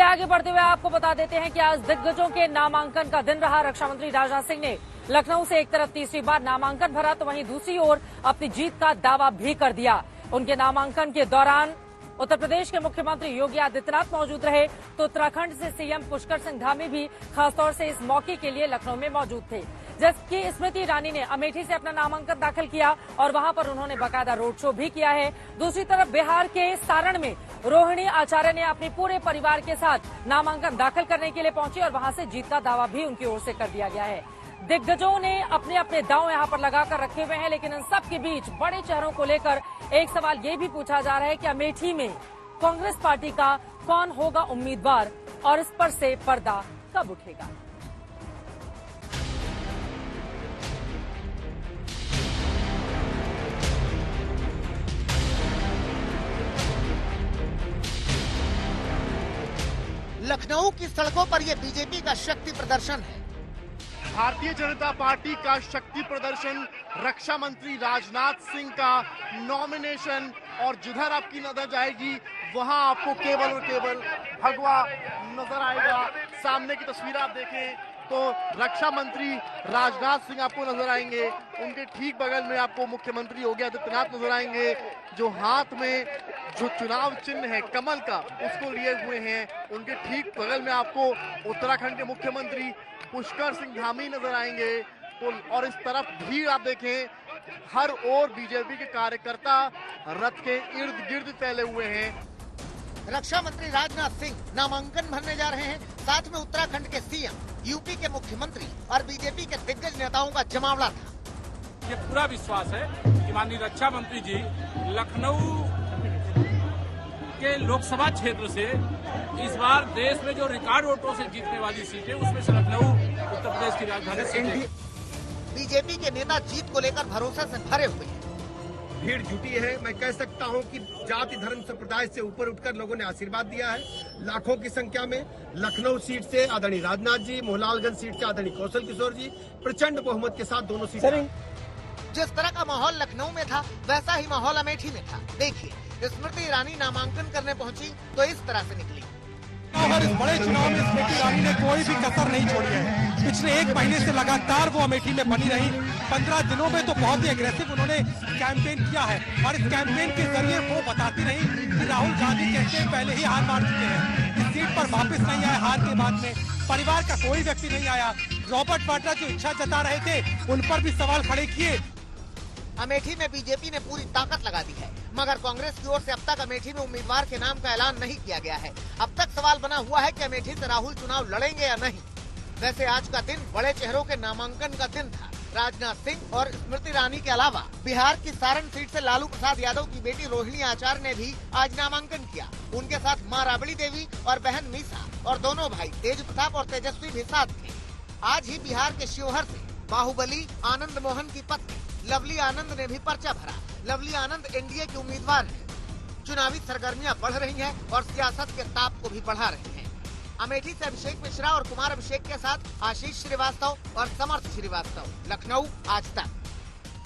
चलिए आगे बढ़ते हुए आपको बता देते हैं कि आज दिग्गजों के नामांकन का दिन रहा। रक्षा मंत्री राजनाथ सिंह ने लखनऊ से एक तरफ तीसरी बार नामांकन भरा तो वहीं दूसरी ओर अपनी जीत का दावा भी कर दिया। उनके नामांकन के दौरान उत्तर प्रदेश के मुख्यमंत्री योगी आदित्यनाथ मौजूद रहे तो उत्तराखंड से सीएम पुष्कर सिंह धामी भी खासतौर से इस मौके के लिए लखनऊ में मौजूद थे। जबकि स्मृति ईरानी ने अमेठी से अपना नामांकन दाखिल किया और वहां पर उन्होंने बाकायदा रोड शो भी किया है। दूसरी तरफ बिहार के सारण में रोहिणी आचार्य ने अपने पूरे परिवार के साथ नामांकन दाखिल करने के लिए पहुंची और वहां से जीत का दावा भी उनकी ओर से कर दिया गया है। दिग्गजों ने अपने अपने दांव यहां पर लगाकर रखे हुए हैं, लेकिन इन सब के बीच बड़े चेहरों को लेकर एक सवाल ये भी पूछा जा रहा है कि अमेठी में कांग्रेस पार्टी का कौन होगा उम्मीदवार और इस पर से पर्दा कब उठेगा। लखनऊ की सड़कों पर यह बीजेपी का शक्ति प्रदर्शन है। भारतीय जनता पार्टी का शक्ति प्रदर्शन, रक्षा मंत्री राजनाथ सिंह का नॉमिनेशन और जिधर आपकी नजर जाएगी वहां आपको केवल और केवल भगवा नजर आएगा। सामने की तस्वीर आप देखें तो रक्षा मंत्री राजनाथ सिंह आपको नजर आएंगे, उनके ठीक बगल में आपको मुख्यमंत्री योगी आदित्यनाथ नजर आएंगे जो हाथ में जो चुनाव चिन्ह है कमल का उसको लिए हुए हैं। उनके ठीक बगल में आपको उत्तराखंड के मुख्यमंत्री पुष्कर सिंह धामी नजर आएंगे। तो और इस तरफ भीड़ आप देखें, हर ओर बीजेपी के कार्यकर्ता रथ के इर्द गिर्द फैले हुए हैं। रक्षा मंत्री राजनाथ सिंह नामांकन भरने जा रहे हैं, साथ में उत्तराखंड के सीएम, यूपी के मुख्यमंत्री और बीजेपी के दिग्गज नेताओं का जमावड़ा था। ये पूरा विश्वास है कि माननीय रक्षा मंत्री जी लखनऊ के लोकसभा क्षेत्र से इस बार देश में जो रिकॉर्ड वोटों से जीतने वाली सीट है उसमें से लखनऊ उत्तर प्रदेश की राजधानी सीट है। बीजेपी के नेता जीत को लेकर भरोसे से भरे हुए हैं। भीड़ जुटी है। मैं कह सकता हूं कि जाति धर्म संप्रदाय से ऊपर उठकर लोगों ने आशीर्वाद दिया है। लाखों की संख्या में लखनऊ सीट से आदरणीय राजनाथ जी, मोहनलालगंज सीट से आदरणीय कौशल किशोर जी प्रचंड बहुमत के साथ दोनों सीटें। जिस तरह का माहौल लखनऊ में था वैसा ही माहौल अमेठी में था। देखिए, स्मृति ईरानी नामांकन करने पहुंची तो इस तरह से निकली। और इस बड़े चुनाव में स्मृति ईरानी ने कोई भी कसर नहीं छोड़ी है। पिछले एक महीने से लगातार वो अमेठी में बनी रही। 15 दिनों में तो बहुत ही एग्रेसिव उन्होंने कैंपेन किया है और इस कैंपेन के जरिए वो बताती रही कि राहुल गांधी कहते पहले ही हार मान चुके हैं, इस सीट पर वापस नहीं आए। हार के बाद में परिवार का कोई व्यक्ति नहीं आया। रॉबर्ट वाड्रा जो इच्छा जता रहे थे उन पर भी सवाल खड़े किए। अमेठी में बीजेपी ने पूरी ताकत लगा दी है, मगर कांग्रेस की ओर से अब तक अमेठी में उम्मीदवार के नाम का ऐलान नहीं किया गया है। अब तक सवाल बना हुआ है कि अमेठी से राहुल चुनाव लड़ेंगे या नहीं। वैसे आज का दिन बड़े चेहरों के नामांकन का दिन था। राजनाथ सिंह और स्मृति ईरानी के अलावा बिहार की सारण सीट से लालू प्रसाद यादव की बेटी रोहिणी आचार्य ने भी आज नामांकन किया। उनके साथ मां राबड़ी देवी और बहन मीसा और दोनों भाई तेज प्रताप और तेजस्वी भी साथ थे। आज ही बिहार के शिवहर से बाहुबली आनंद मोहन की पत्नी लवली आनंद ने भी पर्चा भरा। लवली आनंद एनडीए की उम्मीदवार है। चुनावी सरगर्मियां बढ़ रही हैं और सियासत के ताप को भी बढ़ा रही हैं। अमेठी से अभिषेक मिश्रा और कुमार अभिषेक के साथ आशीष श्रीवास्तव और समर्थ श्रीवास्तव। लखनऊ, आज तक।